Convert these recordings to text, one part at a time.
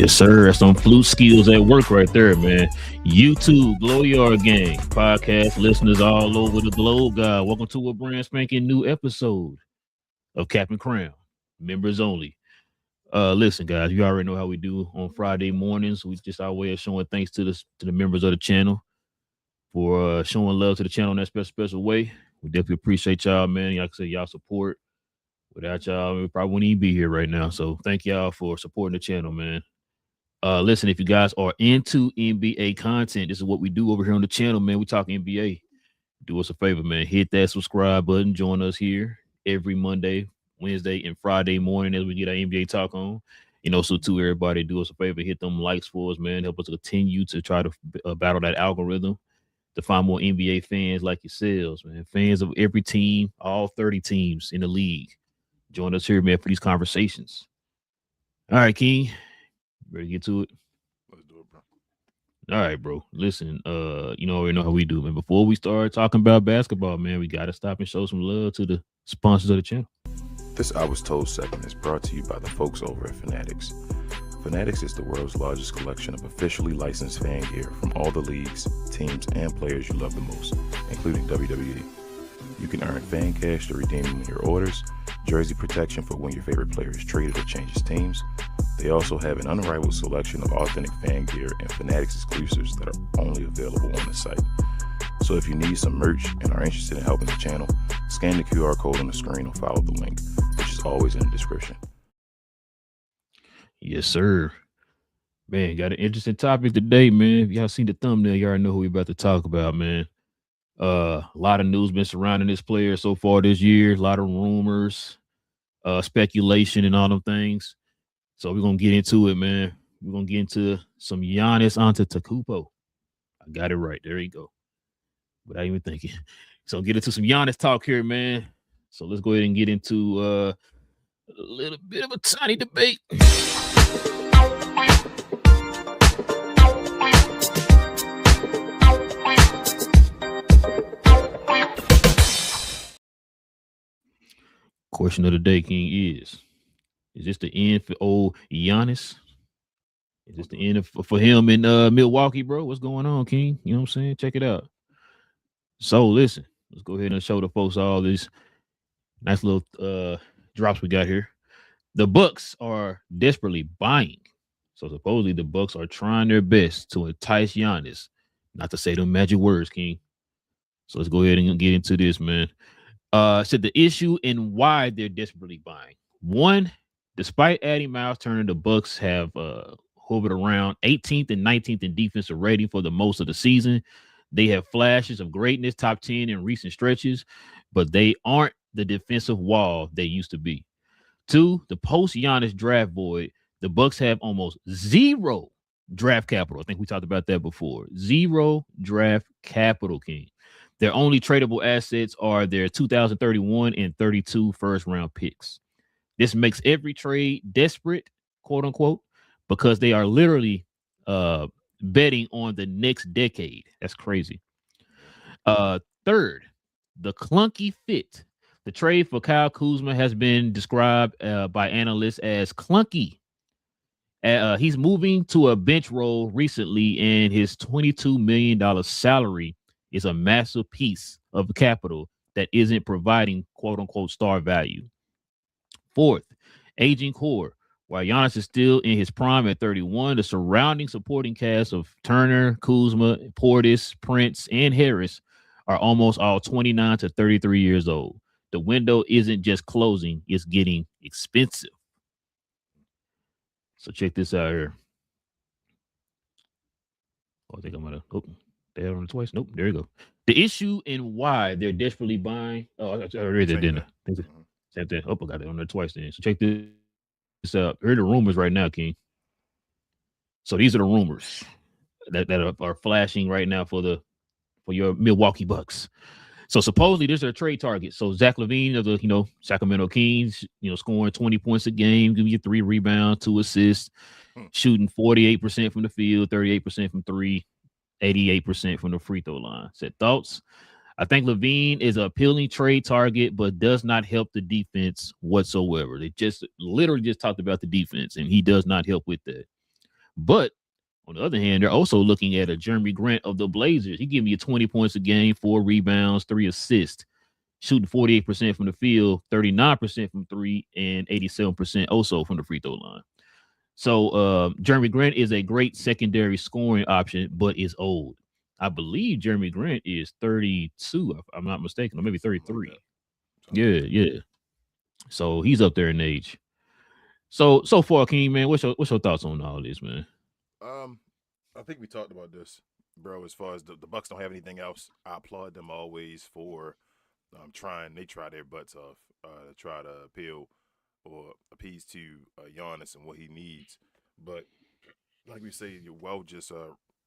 Yes, sir. That's some flute skills at work right there, man. YouTube, Glow Yard Gang, podcast listeners all over the globe, God. Welcome to a brand spanking new episode of Captain Crown. Members only. Listen, guys, you already know how we do on Friday mornings. We just our way of showing thanks to the members of the channel for showing love to the channel in that special way. We definitely appreciate y'all, man. Like I said, y'all support. Without y'all, we probably wouldn't even be here right now. So thank y'all for supporting the channel, man. Listen, if you guys are into NBA content, this is what we do over here on the channel, man. We talk NBA. Do us a favor, man. Hit that subscribe button. Join us here every Monday, Wednesday, and Friday morning as we get our NBA talk on. And also, to everybody, do us a favor. Hit them likes for us, man. Help us continue to try to battle that algorithm to find more NBA fans like yourselves, man. Fans of every team, all 30 teams in the league. Join us here, man, for these conversations. All right, King. Ready to get to it? Let's do it, bro. All right, bro. Listen, you already know how we do, man. Before we start talking about basketball, man, we gotta stop and show some love to the sponsors of the channel. This I Was Told segment is brought to you by the folks over at Fanatics. Fanatics is the world's largest collection of officially licensed fan gear from all the leagues, teams, and players you love the most, including WWE. You can earn fan cash to redeem them in your orders, jersey protection for when your favorite player is traded or changes teams. They also have an unrivaled selection of authentic fan gear and Fanatics exclusives that are only available on the site. So if you need some merch and are interested in helping the channel, scan the QR code on the screen or follow the link, which is always in the description. Yes, sir. Man, got an interesting topic today, man. If y'all seen the thumbnail, you already know who we about to talk about, man. A lot of news been surrounding this player so far this year. A lot of rumors, speculation, and all them things. So we're gonna get into it, man. We're gonna get into some Giannis Antetokounmpo. I got it right. There you go. Without even thinking. So get into some Giannis talk here, man. So let's go ahead and get into a little bit of a tiny debate. Question of the day, King, is this the end for old Giannis? Is this the end for him in Milwaukee, bro? What's going on, King? You know what I'm saying? Check it out. So listen, let's go ahead and show the folks all these nice little drops we got here. The Bucks are desperately buying. So supposedly the Bucks are trying their best to entice Giannis. Not to say them magic words, King. So let's go ahead and get into this, man. Said the issue and why they're desperately buying. One, despite adding Miles Turner, the Bucks have hovered around 18th and 19th in defensive rating for the most of the season. They have flashes of greatness, top 10 in recent stretches, but they aren't the defensive wall they used to be. Two, the post-Giannis draft void, the Bucks have almost zero draft capital. I think we talked about that before. Zero draft capital, King. Their only tradable assets are their 2031 and 32 first-round picks. This makes every trade desperate, quote unquote, because they are literally betting on the next decade. That's crazy. Third, the clunky fit. The trade for Kyle Kuzma has been described by analysts as clunky. He's moving to a bench role recently, and his $22 million salary is a massive piece of capital that isn't providing quote unquote star value. Fourth, aging core. While Giannis is still in his prime at 31, the surrounding supporting cast of Turner, Kuzma, Portis, Prince, and Harris are almost all 29 to 33 years old. The window isn't just closing, it's getting expensive. So check this out here. Oh, I think I'm gonna they had on it twice. Nope, there you go. The issue and why they're desperately buying. Oh, I read that, didn't I? Same thing. Oh, I got it on there twice then. So check this out. Here are the rumors right now, King. So these are the rumors that are flashing right now for your Milwaukee Bucks. So supposedly there's their trade target. So Zach LaVine of the Sacramento Kings, scoring 20 points a game, give you 3 rebounds, 2 assists, shooting 48% from the field, 38% from 3. 88% from the free throw line. Said thoughts. I think LaVine is an appealing trade target, but does not help the defense whatsoever. They just literally talked about the defense, and he does not help with that. But on the other hand, they're also looking at a Jeremy Grant of the Blazers. He gave you 20 points a game, 4 rebounds, 3 assists, shooting 48% from the field, 39% from three, and 87% also from the free throw line. So Jeremy Grant is a great secondary scoring option, but is old. I believe Jeremy Grant is 32, if I'm not mistaken, or maybe Something like that. 33. Something Yeah, like that. yeah. So he's up there in age. So far, King, man, what's your thoughts on all this, man? Um, I think we talked about this, bro. As far as the Bucks don't have anything else, I applaud them always for trying. They try their butts off to try to appeal or appease to Giannis and what he needs. But like we say, your well just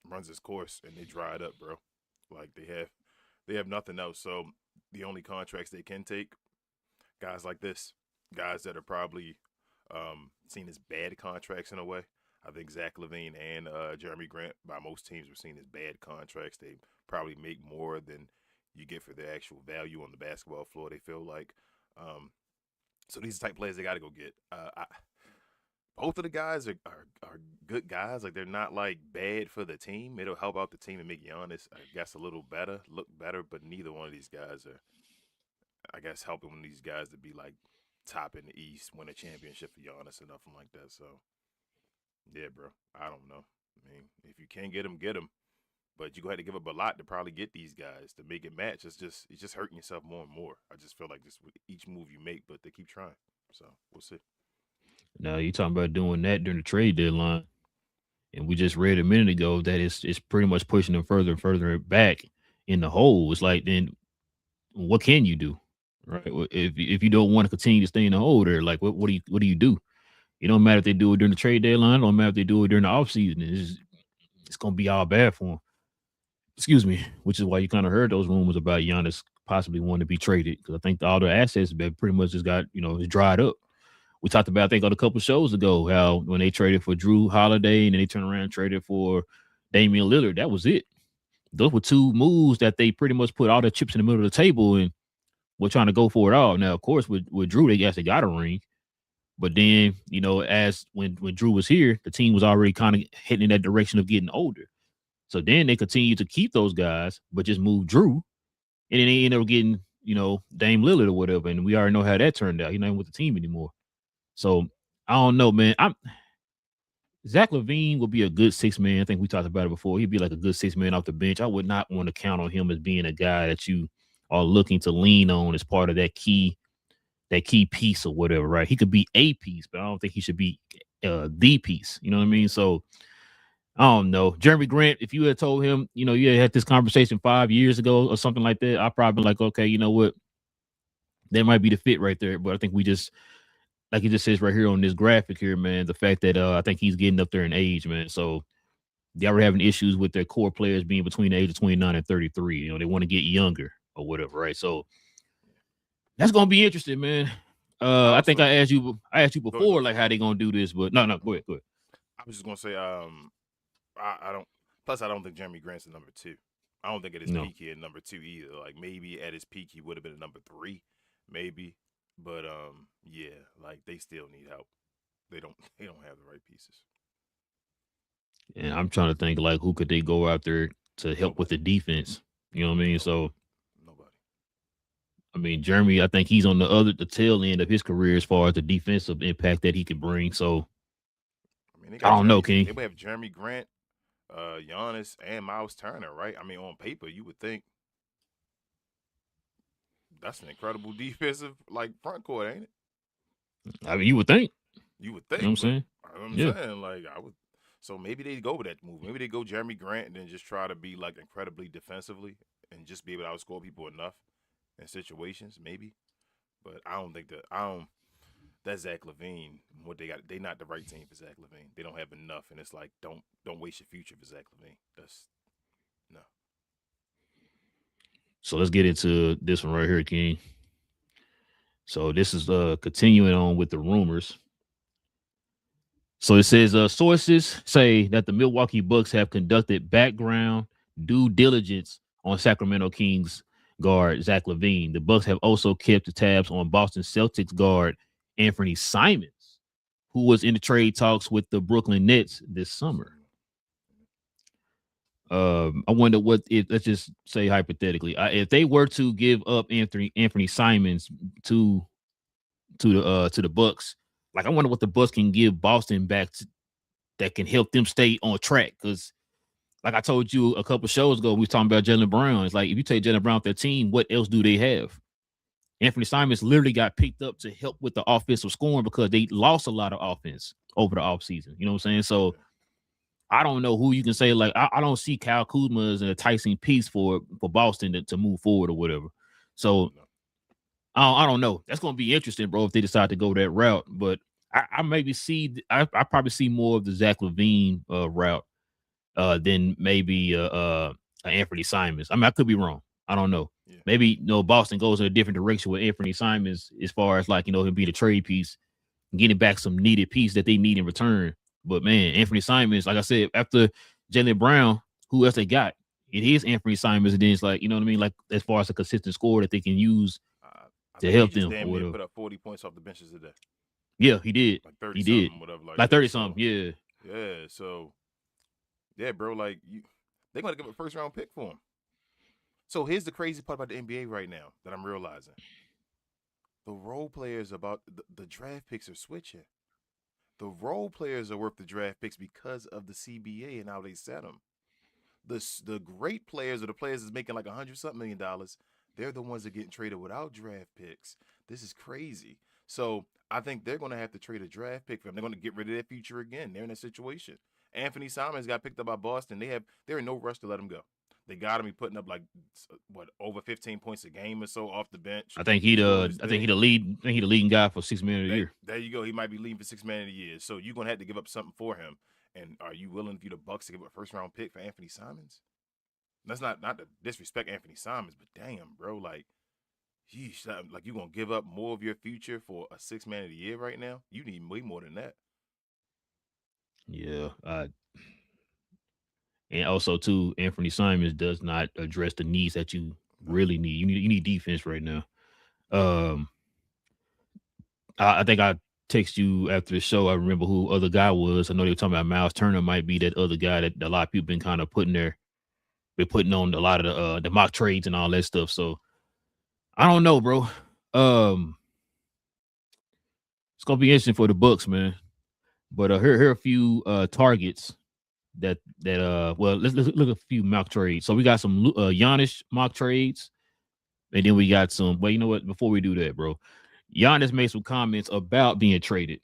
runs its course and they dry it up, bro. Like they have nothing else. So the only contracts they can take, guys like this, guys that are probably seen as bad contracts in a way. I think Zach Levine and Jeremy Grant by most teams were seen as bad contracts. They probably make more than you get for their actual value on the basketball floor. They feel like, so these are the type of players they got to go get. Both of the guys are good guys. Like they're not like bad for the team. It'll help out the team and make Giannis, I guess, a little better, look better. But neither one of these guys are, I guess, helping one of these guys to be like top in the East, win a championship for Giannis or nothing like that. So yeah, bro, I don't know. I mean, if you can't get them. But you go ahead to give up a lot to probably get these guys to make it match. It's just hurting yourself more and more. I just feel like this with each move you make, but they keep trying. So we'll see. Now you talking about doing that during the trade deadline, and we just read a minute ago that it's pretty much pushing them further and further back in the hole. It's like then what can you do, right? If you don't want to continue to stay in the hole there, like what do you do? It don't matter if they do it during the trade deadline. It don't matter if they do it during the offseason. It's gonna be all bad for them. Excuse me, which is why you kind of heard those rumors about Giannis possibly wanting to be traded because I think all the assets have pretty much just got it's dried up. We talked about I think on a couple shows ago how when they traded for Drew Holiday and then they turned around and traded for Damian Lillard, that was it. Those were two moves that they pretty much put all the chips in the middle of the table and were trying to go for it all. Now, of course, with Drew, they guess they got a ring. But then, as when Drew was here, the team was already kind of heading in that direction of getting older. So then they continued to keep those guys, but just move Drew. And then they ended up getting, Dame Lillard or whatever. And we already know how that turned out. He's not even with the team anymore. So I don't know, man. Zach Levine would be a good 6 man. I think we talked about it before. He'd be like a good 6 man off the bench. I would not want to count on him as being a guy that you are looking to lean on as part of that key piece or whatever, right? He could be a piece, but I don't think he should be the piece. You know what I mean? So I don't know. Jeremy Grant, if you had told him, you had this conversation 5 years ago or something like that, I'd probably be like, okay, you know what? That might be the fit right there. But I think we just, like it just says right here on this graphic here, man, the fact that I think he's getting up there in age, man. So they are having issues with their core players being between the age of 29 and 33. They want to get younger or whatever, right? So that's gonna be interesting, man. I I think also I asked you go ahead, go before, ahead. like how they gonna do this, but no, go ahead. I was just gonna say, I don't. Plus, I don't think Jeremy Grant's a number two. I don't think at his No, peak he had number two either. Like maybe at his peak he would have been a number three, maybe. But yeah, like they still need help. They don't. They don't have the right pieces. and I'm trying to think like who could they go out there to help with Nobody. the defense. You know what I mean? Nobody. So Nobody. I mean, Jeremy, I think he's on the tail end of his career as far as the defensive impact that he can bring. So I mean, they I got don't know, Jeremy. King. They would have Jeremy Grant, Giannis, and Miles Turner, right? I mean, on paper, you would think that's an incredible defensive like front court, ain't it? I mean, you would think. You would You know what think, I'm but saying? I'm Yeah. saying like I would. So maybe they go with that move. Maybe they go Jeremy Grant and then just try to be like incredibly defensively and just be able to outscore people enough in situations. Maybe, but I don't think that. I don't. That Zach Levine, what they got, they not the right team for Zach Levine. They don't have enough, and it's like don't waste your future for Zach Levine. That's no. So let's get into this one right here, King. So this is continuing on with the rumors. So it says sources say that the Milwaukee Bucks have conducted background due diligence on Sacramento Kings guard Zach Levine. The Bucks have also kept the tabs on Boston Celtics guard Anthony Simons, who was in the trade talks with the Brooklyn Nets this summer. I wonder what if, let's just say hypothetically, if they were to give up Anthony Simons to the Bucks, like I wonder what the Bucks can give Boston back that can help them stay on track. Because like I told you a couple shows ago, we was talking about Jaylen Brown. It's like if you take Jaylen Brown off their team, what else do they have? Anthony Simons literally got picked up to help with the offensive scoring because they lost a lot of offense over the offseason. You know what I'm saying? So I don't know who you can say. Like I don't see Kyle Kuzma as an enticing piece for Boston to move forward or whatever. So I don't know. That's going to be interesting, bro, if they decide to go that route. But I maybe see I probably see more of the Zach LaVine route than maybe Anthony Simons. I mean, I could be wrong. I don't know. Yeah. Maybe Boston goes in a different direction with Anthony Simons as far as like him being a trade piece, getting back some needed piece that they need in return. But man, Anthony Simons, like I said, after Jaylen Brown, who else they got? It is Anthony Simons, and then it's like, you know what I mean? Like as far as a consistent score that they can use to help them. Damn near put up 40 points off the benches today. Yeah, he did. Like 30 he something, did. Whatever. Like 30 something, yeah. Yeah, so yeah, bro, like they're gonna give a first round pick for him. So here's the crazy part about the NBA right now that I'm realizing. The role players about the draft picks are switching. The role players are worth the draft picks because of the CBA and how they set them. The great players or the players that's making like $100-something million, they're the ones that are getting traded without draft picks. This is crazy. So I think they're going to have to trade a draft pick for them. They're going to get rid of their future again. They're in a situation. Anthony Simons got picked up by Boston. They're in no rush to let him go. They got him. He putting up like over 15 points a game or so off the bench. I think he the leading guy for $6 million a year. There you go. He might be leading for $6 million a year. So you're gonna have to give up something for him. And are you willing for the Bucks to give up a first round pick for Anthony Simons? That's not to disrespect Anthony Simons, but damn, bro, like, geez, like you gonna give up more of your future for a $6 million a year right now? You need way more than that. Yeah, and also too, Anthony Simons does not address the needs that you really need. You need defense right now. I think I text you after the show. I remember who other guy was. I know they were talking about Miles Turner might be that other guy that a lot of people been kind of putting on a lot of the mock trades and all that stuff. So I don't know, bro. It's gonna be interesting for the Bucks, man. But here are a few targets that well, let's look at a few mock trades. So we got some Giannis mock trades, and then we got some. Well, you know what? Before we do that, bro, Giannis made some comments about being traded.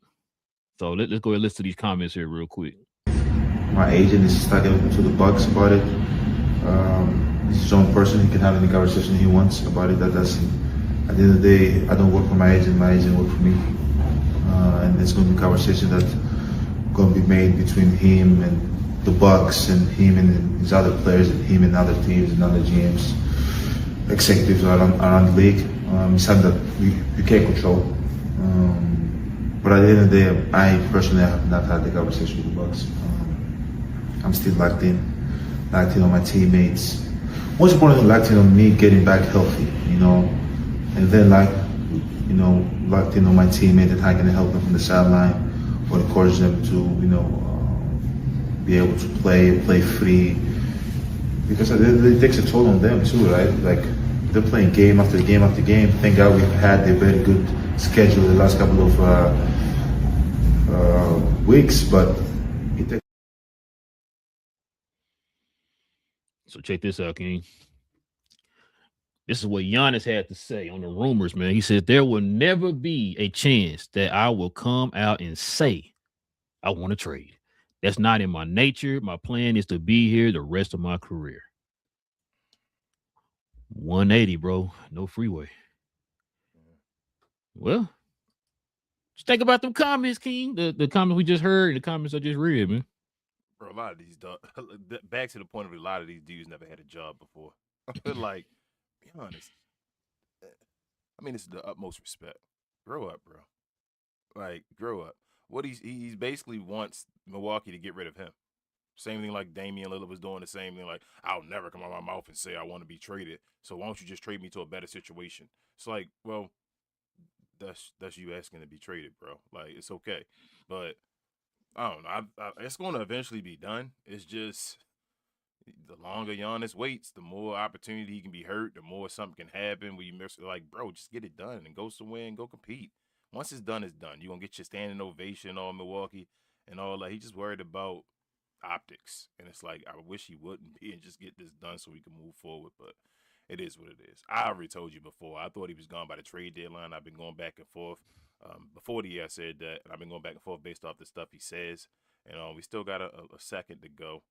So let's go and listen to these comments here real quick. My agent is talking to the Bucks about it. He's his own person. He can have any conversation he wants about it. That's at the end of the day, I don't work for my agent. My agent works for me, and there's going to be a conversation that's going to be made between him and the Bucks and him and his other players and him and other teams and other GMs, executives around the league. It's something that you can't control. But at the end of the day, I personally have not had the conversation with the Bucks. I'm still locked in on my teammates. Most importantly, locked in on me getting back healthy, and then locked in on my teammate and how can I help them from the sideline or encourage them to, be able to play free, because it takes a toll on them too, right? Like they're playing game after game after game. Thank God we've had a very good schedule the last couple of weeks, but it takes. So check this out, King. This is what Giannis had to say on the rumors, man. He said there will never be a chance that I will come out and say I want to trade. That's not in my nature. My plan is to be here the rest of my career. 180, bro. No freeway. Well, just think about them comments, King. The comments we just heard and the comments I just read, man. Bro, a lot of these back to the point of a lot of these dudes never had a job before. Like, be honest. I mean, this is the utmost respect. Grow up, bro. Like, grow up. What he's basically wants Milwaukee to get rid of him. Same thing like Damian Lillard was doing the same thing. Like, I'll never come out of my mouth and say I want to be traded. So why don't you just trade me to a better situation? It's like, well, that's you asking to be traded, bro. Like it's okay, but I don't know. It's going to eventually be done. It's just the longer Giannis waits, the more opportunity he can be hurt, the more something can happen. Where you miss, like, bro, just get it done and go somewhere and go compete. Once it's done, it's done. You're gonna get your standing ovation on Milwaukee and all that. He just worried about optics, and it's like I wish he wouldn't be and just get this done so we can move forward. But it is what it is. I already told you before. I thought he was gone by the trade deadline. I've been going back and forth. Before the year, I said that, and I've been going back and forth based off the stuff he says. And we still got a second to go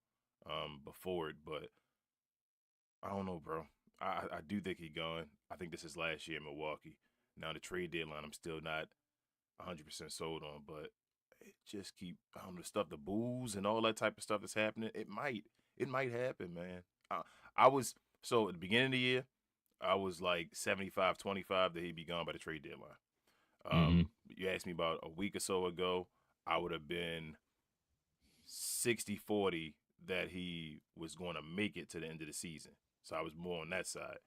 before it, but I don't know, bro. I do think he's gone. I think this is last year in Milwaukee. Now the trade deadline, I'm still not 100% sold on, but it just keep the stuff, the booze and all that type of stuff that's happening. It might happen, man. I was so at the beginning of the year, I was like 75-25 that he'd be gone by the trade deadline. You asked me about a week or so ago, I would have been 60-40 that he was going to make it to the end of the season. So I was more on that side.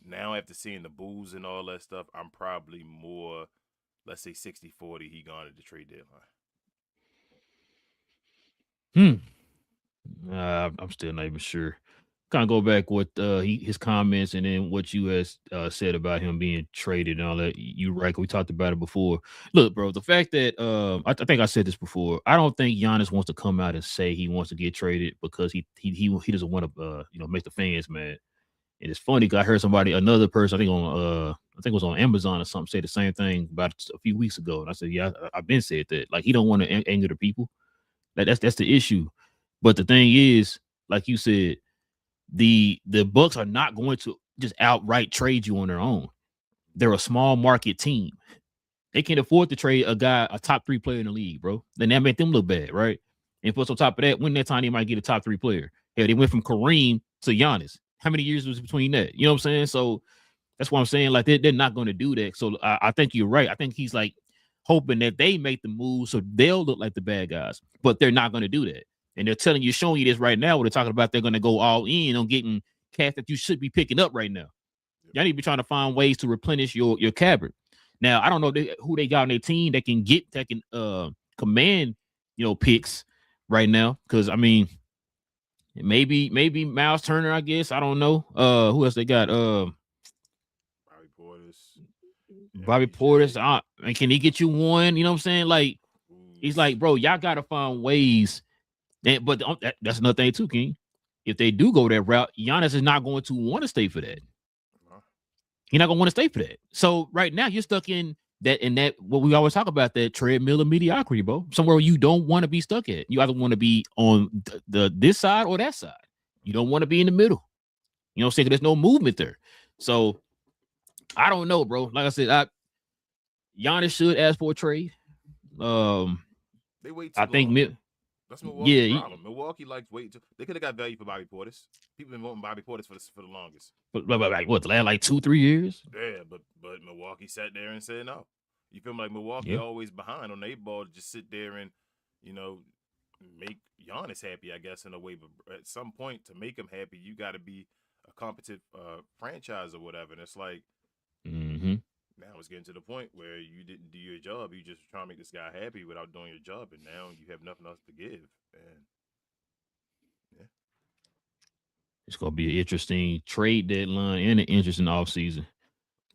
Now, after seeing the booze and all that stuff, I'm probably more, let's say 60-40, he gone at the trade deadline. I'm still not even sure. Kind of go back with his comments and then what you has said about him being traded and all that. You right? We talked about it before. Look, bro, the fact that I think I said this before. I don't think Giannis wants to come out and say he wants to get traded because he doesn't want to make the fans mad. And it's funny because I heard another person, I think it was on Amazon or something, say the same thing about a few weeks ago. And I said, yeah, I've been said that. Like he don't want to anger the people. That's the issue. But the thing is, like you said, the Bucks are not going to just outright trade you on their own. They're a small market team. They can't afford to trade a top 3 player in the league, bro. Then that make them look bad, right? And plus on top of that, when that time they might get a top 3 player. Hell, they went from Kareem to Giannis. How many years was between that? You know what I'm saying? So that's what I'm saying. Like they're not going to do that. So I think you're right. I think he's like hoping that they make the move so they'll look like the bad guys, but they're not going to do that. And they're showing you this right now. Where they're talking about they're going to go all in on getting cats that you should be picking up right now. Y'all need to be trying to find ways to replenish your cupboard. Now I don't know who they got on their team that can command picks right now, because I mean maybe Miles Turner, I guess. I don't know. Who else they got? Bobby Portis. And can he get you one? You know what I'm saying? Like he's like, bro, y'all got to find ways. But that's another thing too, King. If they do go that route, Giannis is not going to want to stay for that. He's not going to want to stay for that. So right now you're stuck in that what we always talk about, that treadmill of mediocrity, bro. Somewhere you don't want to be stuck at. You either want to be on this side or that side. You don't want to be in the middle. You know what I'm saying? There's no movement there. So I don't know, bro. Like I said, Giannis should ask for a trade. They wait too long. That's Milwaukee's problem. Milwaukee likes wait. They could have got value for Bobby Portis. People been wanting Bobby Portis for the longest. But like what, the last like 2-3 years? Yeah, but Milwaukee sat there and said no. You feel like Milwaukee always behind on their ball to just sit there and make Giannis happy, I guess, in a way. But at some point, to make him happy, you got to be a competent franchise or whatever. And it's like, now it's getting to the point where you didn't do your job. You just trying to make this guy happy without doing your job, and now you have nothing else to give. And yeah, it's gonna be an interesting trade deadline and an interesting offseason.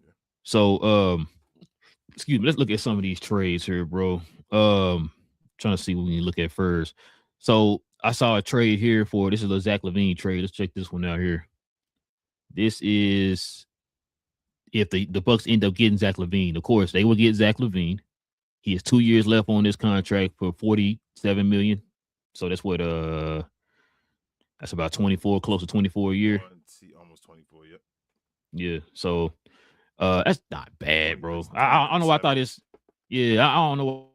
Yeah. So, excuse me. Let's look at some of these trades here, bro. Trying to see what we can look at first. So I saw a trade here this is a Zach LaVine trade. Let's check this one out here. This is if the Bucks end up getting Zach LaVine. Of course, they will get Zach LaVine. He has 2 years left on this contract for $47 million. So that's what that's about 24, close to 24 a year. Almost 24, yep. Yeah. So that's not bad, bro. I don't know why I thought this. Yeah, I don't know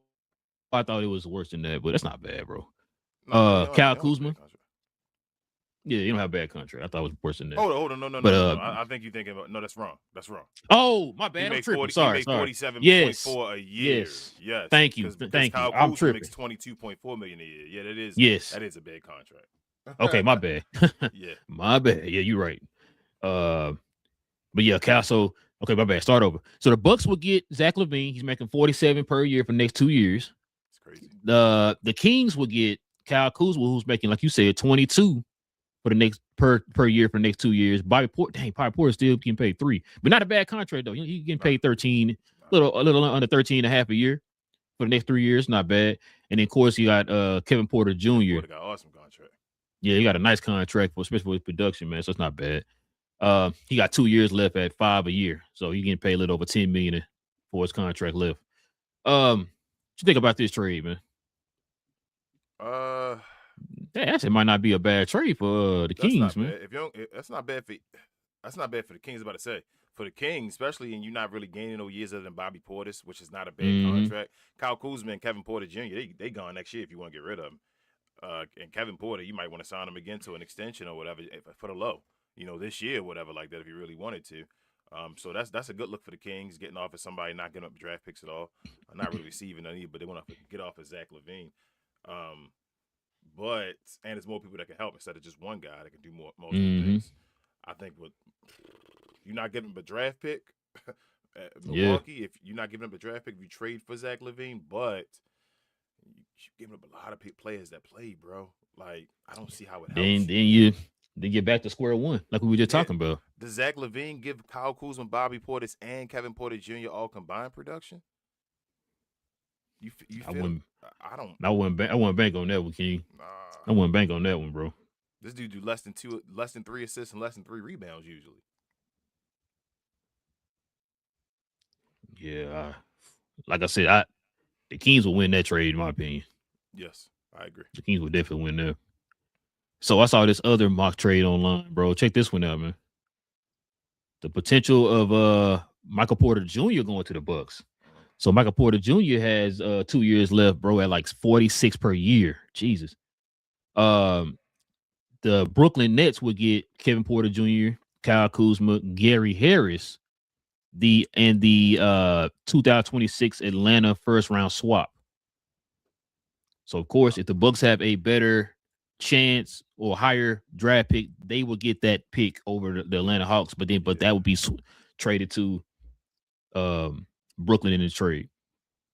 why I thought it was worse than that, but that's not bad, bro. Kyle Kuzma. Yeah, you don't have a bad contract. I thought it was worse than that. Hold on, no. I think you're thinking about that's wrong. That's wrong. Oh, my bad. I'm tripping. Sorry. 47.4 a year. Yes. Thank you. Kyle I'm Kuzma tripping. makes $22.4 million a year. Yeah, that is. Yes. That is a bad contract. Okay, my bad. Yeah. My bad. Yeah, you're right. But yeah, Kyle. So Okay, my bad. Start over. So the Bucks will get Zach LaVine. He's making 47 per year for the next 2 years. It's crazy. The Kings will get Kyle Kuzma, who's making, like you said, 22 for the next per year for the next 2 years. Bobby Porter still getting paid 3, but not a bad contract though. He's getting paid 13, a little under 13 and a half a year for the next 3 years. Not bad. And then of course you got Kevin Porter Jr. Porter got awesome contract. Yeah, he got a nice contract, especially with production, man. So it's not bad. He got 2 years left at $5 a year, so he getting paid a little over $10 million for his contract left. What you think about this trade, man? That actually might not be a bad trade for the Kings, man. That's not bad for the Kings. About to say for the Kings, especially, and you're not really gaining no years other than Bobby Portis, which is not a bad contract. Kyle Kuzma and Kevin Porter Jr. They gone next year if you want to get rid of him. And Kevin Porter, you might want to sign him again to an extension or whatever for the low, this year, or whatever like that, if you really wanted to. So that's a good look for the Kings, getting off of somebody not getting up draft picks at all, not really receiving any, but they want to get off of Zach LaVine. But there's more people that can help instead of just one guy that can do multiple things. I think you're not giving him a draft pick at Milwaukee. If you're not giving him a draft pick, if you trade for Zach LaVine, but you're giving up a lot of players that play, bro. Like, I don't see how it helps. Then get back to square one, like we were just talking about. Does Zach LaVine give Kyle Kuzma, Bobby Portis, and Kevin Porter Jr. all combined production? You feel? I wouldn't bank on that one, King. Nah. I wouldn't bank on that one, bro. This dude do less than 3 assists and less than 3 rebounds usually. Yeah, like I said, the Kings will win that trade, in my opinion. Yes, I agree. The Kings will definitely win there. So I saw this other mock trade online, bro. Check this one out, man. The potential of Michael Porter Jr. going to the Bucks. So Michael Porter Jr. has 2 years left, bro, at like 46 per year. Jesus. The Brooklyn Nets would get Kevin Porter Jr., Kyle Kuzma, Gary Harris, the 2026 Atlanta first round swap. So of course, if the Bucks have a better chance or higher draft pick, they will get that pick over the Atlanta Hawks. But that would be traded to Brooklyn in the trade.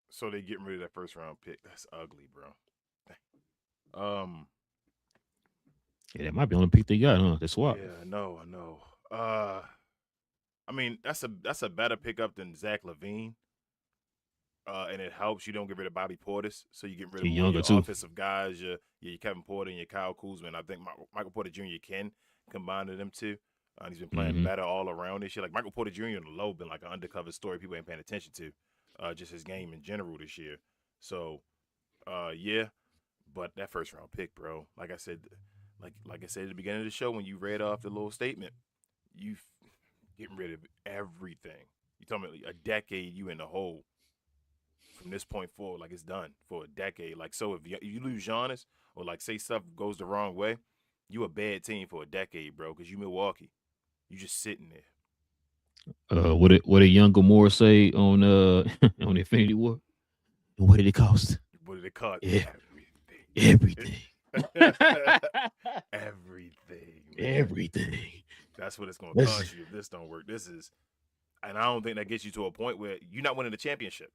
So they getting rid of that first round pick. That's ugly, bro. Yeah, that might be the only pick they got, huh? The swap. Yeah, I know. I mean, that's a better pickup than Zach LaVine. And it helps you don't get rid of Bobby Portis, so you get rid of your offensive guys, your Kevin Porter and your Kyle Kuzma. And I think Michael Porter Jr. can combine them two. And he's been playing better all around this year. Like Michael Porter Jr. in the low been like an undercover story people ain't paying attention to, just his game in general this year. So, yeah, but that first round pick, bro. Like I said, like I said at the beginning of the show when you read off the little statement, you getting rid of everything. You talking about a decade you in the hole. From this point forward, like it's done for a decade. Like, so if you lose Giannis or like say stuff goes the wrong way, you a bad team for a decade, bro, because you Milwaukee. You just sitting there. What did Young Gamora say on on Infinity War? What did it cost? What did it cost? Everything. Everything. That's what it's gonna cost you if this don't work. And I don't think that gets you to a point where you're not winning the championship.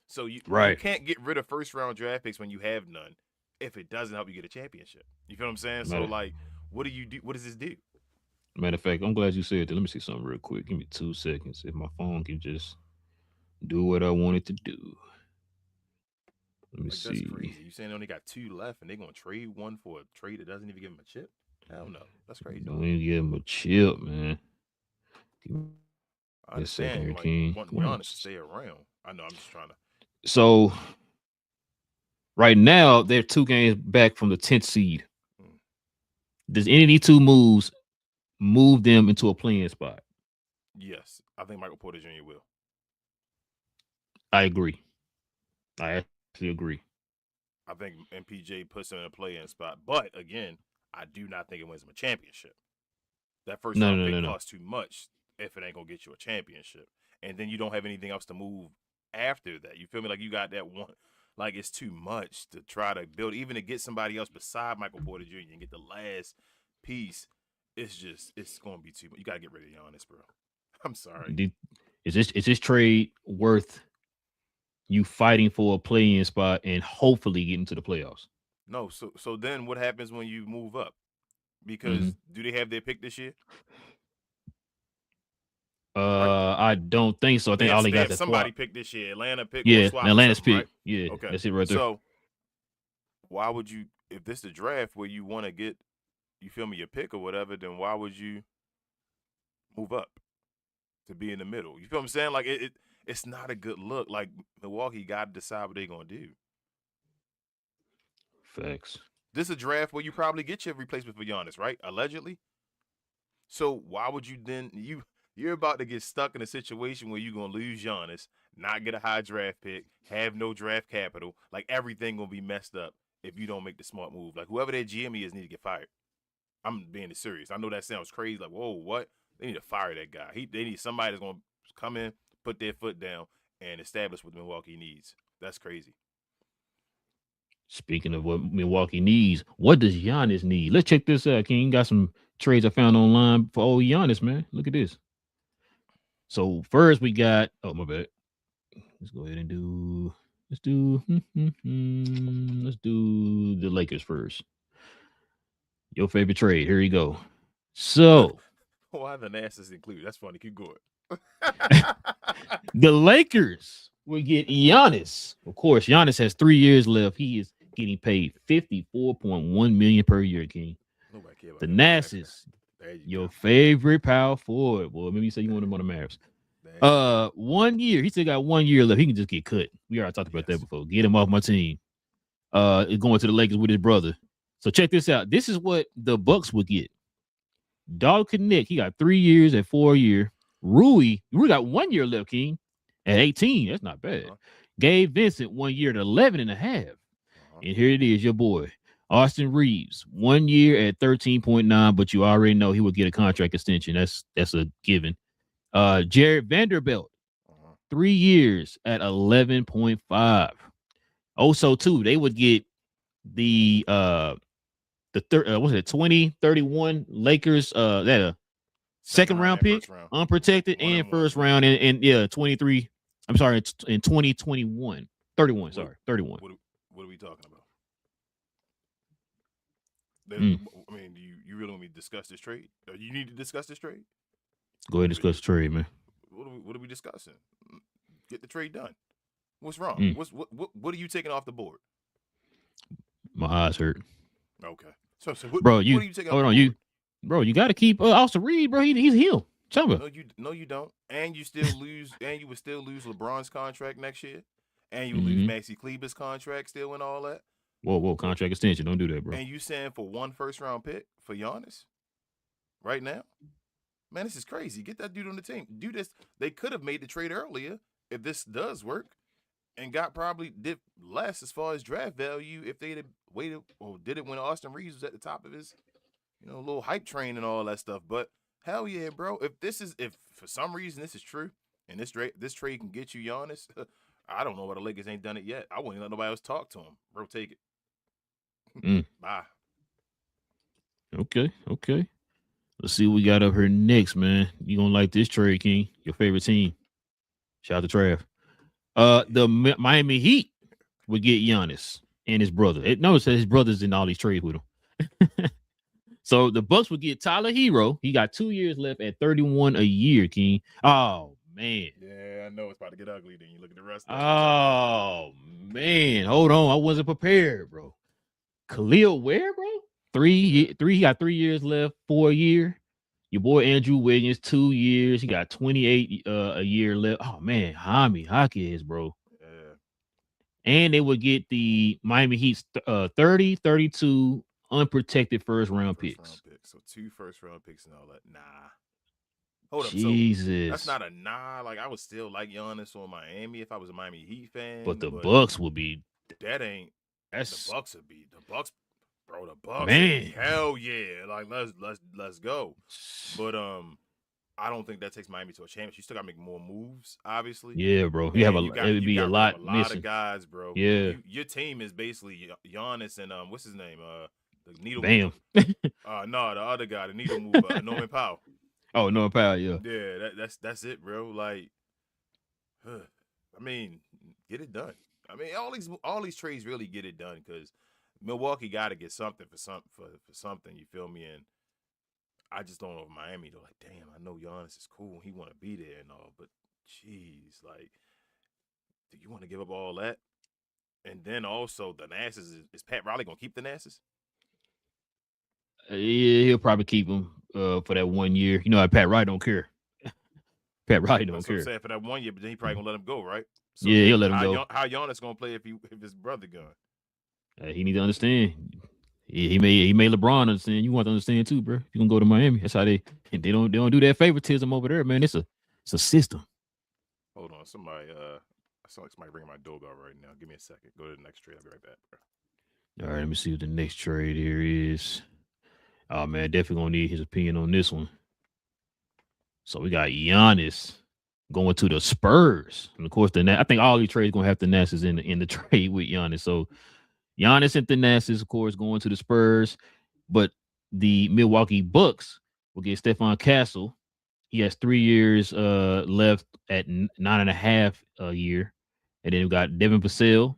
So you can't get rid of first round draft picks when you have none if it doesn't help you get a championship. You feel what I'm saying? So like, what do you do? What does this do? Matter of fact, I'm glad you said that. Let me see something real quick. Give me 2 seconds. If my phone can just do what I want it to do. Let me see. That's crazy. You saying they only got 2 left and they're gonna trade one for a trade that doesn't even give them a chip? Hell no. That's crazy. Don't even give them a chip, man. I understand. Like, want Giannis to stay around. I know. I'm just trying to. So right now they're 2 games back from the 10th seed. Does any of these 2 moves move them into a playing spot? Yes, I think Michael Porter Jr. will. I agree. I actually agree. I think MPJ puts him in a play-in spot, but again, I do not think it wins him a championship. That first round pick costs too much if it ain't gonna get you a championship, and then you don't have anything else to move after that. You feel me? Like you got that one. Like it's too much to try to build, even to get somebody else beside Michael Porter Jr. and get the last piece. It's gonna be too much. You gotta get rid of Giannis, bro. I'm sorry. Is this trade worth you fighting for a play-in spot and hopefully getting to the playoffs? No, so then what happens when you move up? Mm-hmm. Because do they have their pick this year? Right? I don't think so. I think all they They got have the somebody swap. pick this year, Atlanta pick or Yeah, swap or Atlanta's something, right? pick. Yeah, Okay. that's it right there. So why would you, if this is a draft where you want to get, you feel me, your pick or whatever, then why would you move up to be in the middle? You feel what I'm saying? Like it's not a good look. Like Milwaukee got to decide what they're gonna do. Facts. This is a draft where you probably get your replacement for Giannis, right? Allegedly. So why would you then you're about to get stuck in a situation where you're gonna lose Giannis, not get a high draft pick, have no draft capital, like everything gonna be messed up if you don't make the smart move. Like whoever that GM is need to get fired. I'm being serious. I know that sounds crazy. Like, whoa, what? They need to fire that guy. They need somebody that's gonna come in, put their foot down, and establish what Milwaukee needs. That's crazy. Speaking of what Milwaukee needs, what does Giannis need? Let's check this out, King. Got some trades I found online for old Giannis, man. Look at this. So first we got, oh my bad. Let's go ahead and let's do the Lakers first. Your favorite trade. Here you go. So Why the NASA's included? That's funny. Keep going. the Lakers will get Giannis. Of course, Giannis has 3 years left. He is getting paid $54.1 million per year, King. Nobody care about The that. Nasses, There you your go. favorite power forward. Well, maybe you say you want him on the Mavs. There you go. 1 year. He still got 1 year left. He can just get cut. We already talked about that Yes. before. Get him off my team. Going to the Lakers with his brother. So check this out. This is what the Bucks would get. Dog Connect, he got 3 years at 4 year. Rui got 1 year left, King, at 18. That's not bad. Gabe Vincent, 1 year at 11 and a half. And here it is, your boy, Austin Reeves, 1 year at 13.9, but you already know he would get a contract extension. That's a given. Jared Vanderbilt, 3 years at 11.5. Also, too, they would get the 2031 Lakers that second round pick, round. unprotected, One and and one. first round, and 23. I'm sorry, in 2021, 31. Sorry, 31. What are we talking about? Mm. I mean, do you really want me to discuss this trade? You need to discuss this trade? Go ahead and discuss the trade, man. What are we discussing? Get the trade done. What's wrong? Mm. What are you taking off the board? My eyes hurt. Okay. So what, Bro, what are you taking hold off on, the board? bro, you got to keep Austin Reed, bro. He's him. Tell me. No, you don't. And you still lose. And you would still lose LeBron's contract next year. And you would lose Maxi Kleber's contract still and all that. Whoa, contract extension. Don't do that, bro. And you saying for 1 first round pick for Giannis right now? Man, this is crazy. Get that dude on the team. Do this. They could have made the trade earlier if this does work, and did less as far as draft value if they'd have waited or did it when Austin Reeves was at the top of his, little hype train and all that stuff. But hell yeah, bro. If for some reason this is true and this trade can get you Giannis, I don't know why the Lakers ain't done it yet. I wouldn't let nobody else talk to him. Bro, take it. Bye. Okay. Let's see what we got up here next, man. You gonna like this trade, King? Your favorite team. Shout out to Trav. The Miami Heat would get Giannis and his brother. Notice that his brother's in all these trades with him. So the Bucks would get Tyler Hero. He got 2 years left at 31 a year, King. Oh, man. Yeah, I know it's about to get ugly. Then you look at the rest. Oh, man. Hold on. I wasn't prepared, bro. Khalil Ware, bro? He got 3 years left, 4 year. Your boy Andrew Wiggins, 2 years. He got 28 a year left. Oh, man. Jaime Jaquez, bro. Yeah. And they would get the Miami Heat's 30, 32 unprotected first round picks. So 2 first round picks and all that. Nah. Hold up. Jesus. So that's not a nah. Like, I would still like Giannis on Miami if I was a Miami Heat fan. But the Bucks would be. That ain't. That's the Bucks would be. The Bucks. Bro, the Bucks. Man. Hell yeah. Like, let's go. But I don't think that takes Miami to a championship. You still gotta make more moves, obviously. Yeah, bro. It would be a lot missing. A lot of guys, bro. Yeah. Your team is basically Giannis and what's his name? The needle Bam. mover. No, the other guy, the needle mover, Norman Powell. Oh, Norman Powell, yeah. Yeah, that's it, bro. Like, I mean, get it done. I mean, all these trades really get it done because Milwaukee got to get something for something. You feel me? And I just don't know if Miami. They're like, damn, I know Giannis is cool. He want to be there and all, but jeez, like, do you want to give up all that? And then also the Nasses is Pat Riley gonna keep the Nasses? Yeah, he'll probably keep him for that 1 year. You know, Pat Riley don't care. Pat Riley don't That's what I'm care. saying for that 1 year, but then he probably gonna let him go, right? So Yeah, he'll then let him go. How Giannis gonna play if his brother gone? He need to understand. He made LeBron understand. You want to understand too, bro. You gonna go to Miami? That's how they don't do that favoritism over there, man. It's a system. Hold on, somebody I sound like somebody ringing my doorbell right now. Give me a second. Go to the next trade. I'll be right back, bro. All right, let me see what the next trade here is. Oh man, definitely gonna need his opinion on this one. So we got Giannis going to the Spurs, and of course I think all these trades gonna have the Nasses in the trade with Giannis. So Giannis and the Nasses, of course, going to the Spurs, but the Milwaukee Bucks will get Stephon Castle. He has 3 years left at 9.5 a year, and then we got Devin Vassell.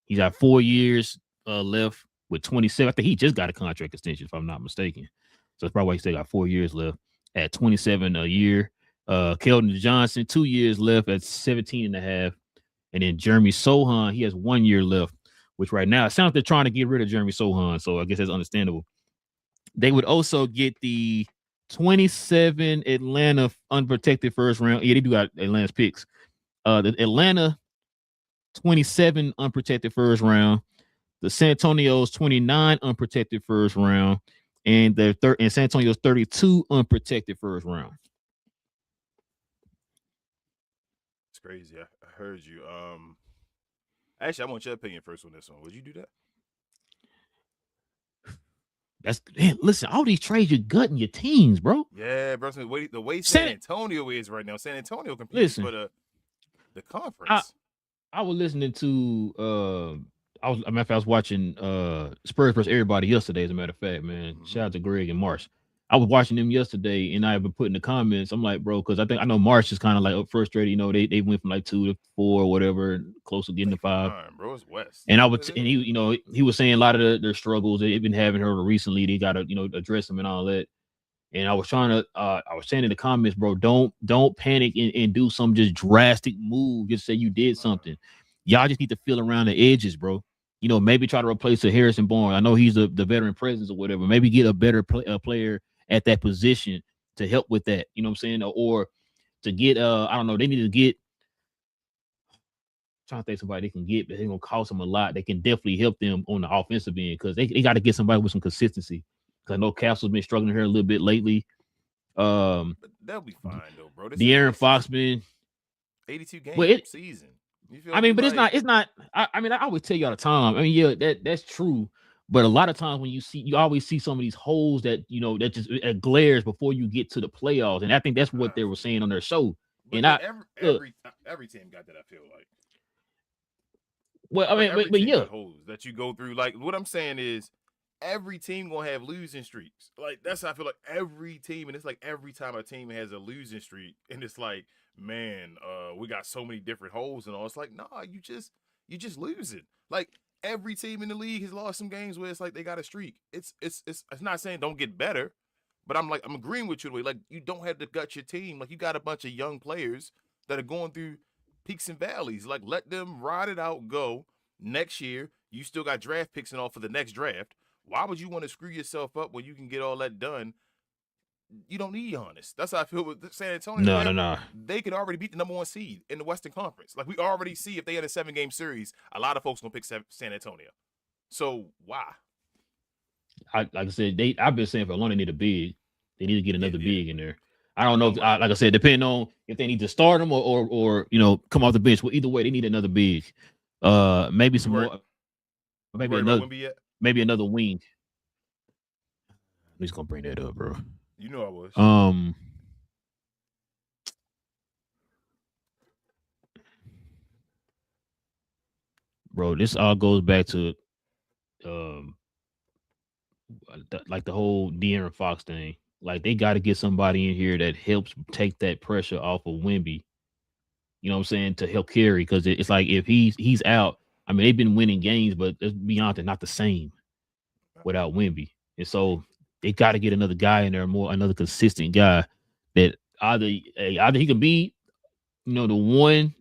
He's got 4 years left with 27. I think he just got a contract extension, if I'm not mistaken. So that's probably why he still got 4 years left at 27 a year. Keldon Johnson, 2 years left at 17.5. And then Jeremy Sohan, he has 1 year left, which right now it sounds like they're trying to get rid of Jeremy Sohan. So I guess that's understandable. They would also get the 27 Atlanta unprotected first round. Yeah, they do got Atlanta's picks. The Atlanta 27 unprotected first round, the San Antonio's 29 unprotected first round, and and San Antonio's 32 unprotected first round. It's crazy. I heard you. Actually, I want your opinion first on this one. Would you do that? Listen, all these trades, you're gutting your teams, bro. Yeah, bro. The way San Antonio is right now, San Antonio competes for the conference. I was listening to I was watching Spurs versus everybody yesterday, as a matter of fact, man. Mm-hmm. Shout out to Greg and Marsh. I was watching them yesterday, and I've been putting the comments. I'm like, bro, because I know Marsh is kind of like frustrated. You know, they went from like 2 to 4 or whatever, close to getting to 5. Bro, it's West. And he was saying a lot of their struggles they've been having her recently. They got to address them and all that. And I was saying in the comments, bro, don't panic and do some just drastic move. Just say you did something. Y'all just need to feel around the edges, bro. Maybe try to replace a Harrison Barnes. I know he's the veteran presence or whatever. Maybe get a better player at that position to help with that. You know what I'm saying? Or to get I don't know. They need to get. I'm trying to think somebody they can get, but they're gonna cost them a lot. They can definitely help them on the offensive end because they got to get somebody with some consistency. Because I know Castle's been struggling here a little bit lately. But they'll be fine though, bro. De'Aaron Fox been 82 games season. But it's not. I always tell you all the time. I mean, yeah, that's true. But a lot of times when you always see some of these holes that that just it glares before you get to the playoffs, and I think that's what they were saying on their show. But every team got that. I feel like. Well, I mean, but yeah, holes that you go through. Like what I'm saying is, every team gonna have losing streaks. Like that's how I feel like every team, and it's like every time a team has a losing streak, and it's like, man, we got so many different holes and all. It's like, nah, you just losing. Like every team in the league has lost some games where it's like they got a streak. It's not saying don't get better, but I'm agreeing with you the way like you don't have to gut your team. Like you got a bunch of young players that are going through peaks and valleys. Like let them ride it out. Go next year. You still got draft picks and all for the next draft. Why would you want to screw yourself up when you can get all that done? You don't need Giannis. That's how I feel with San Antonio. No. They could already beat the number 1 seed in the Western Conference. Like we already see if they had a 7-game series, a lot of folks gonna pick San Antonio. So why? Like I said, I've been saying for long they need a big. They need to get another big in there. I don't know if, like I said, depending on if they need to start them or come off the bench. Well, either way, they need another big. Maybe some more. Maybe another wing. I'm just gonna bring that up, bro. You know I was. Bro, this all goes back to like the whole De'Aaron Fox thing. Like they got to get somebody in here that helps take that pressure off of Wemby. You know what I'm saying, to help carry, because it's like if he's out. I mean, they've been winning games, but let's be honest, they're not the same without Wemby. And so they got to get another guy in there, another consistent guy that either he can be, the 1A,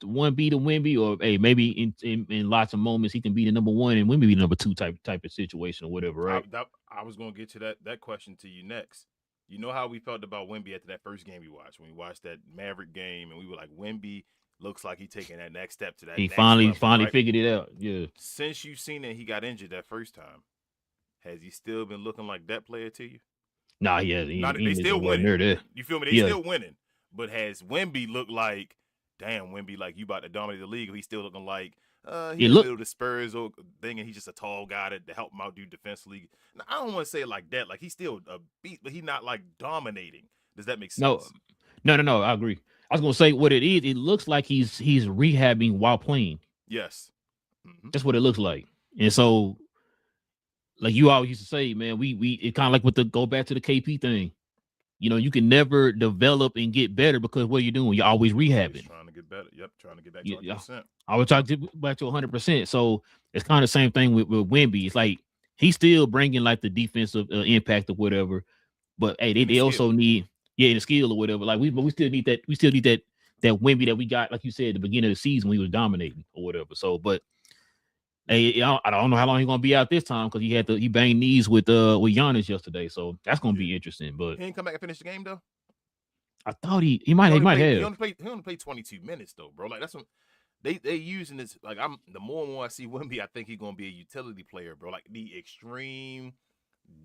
1B to Wemby, or hey, maybe in lots of moments he can be the number one and Wemby be the number two type of situation or whatever, right? I was gonna get to that question to you next. You know how we felt about Wemby after that first game we watched, when we watched that Maverick game, and we were like, Wemby looks like he's taking that next step to that He next finally level, right? figured it out. Yeah. Since you've seen that he got injured that first time, has he still been looking like that player to you? Nah, yeah, he They still wasn't winning. there. You feel me? They Yeah. still winning. But has Wemby looked like, damn, Wemby, like you about to dominate the league? Or he's still looking like he's in the middle of the Spurs thing, and he's just a tall guy to help him out do defensively. Now, I don't want to say it like that. Like he's still a beast, but he's not like dominating. Does that make sense? No. I agree. I was gonna say what it is. It looks like he's rehabbing while playing. Yes. Mm-hmm. That's what it looks like. And so, like you always used to say, man, we it kind of like with the go back to the KP thing. You can never develop and get better because what are you doing? You're always rehabbing. Trying to get better. Yep, trying to get back to 100%. I was trying to get back to 100%. So it's kind of the same thing with Wemby. It's like he's still bringing like the defensive impact or whatever. But hey, they also need the skill or whatever. Like we still need that. We still need that Wemby that we got, like you said, at the beginning of the season when he was dominating or whatever. So, but hey, I don't know how long he's gonna be out this time because he banged knees with Giannis yesterday. So that's gonna be interesting. But he didn't come back and finish the game though. I thought he might have. He only played 22 minutes though, bro. Like that's what they using this. Like the more and more I see Wemby, I think he's gonna be a utility player, bro. Like the extreme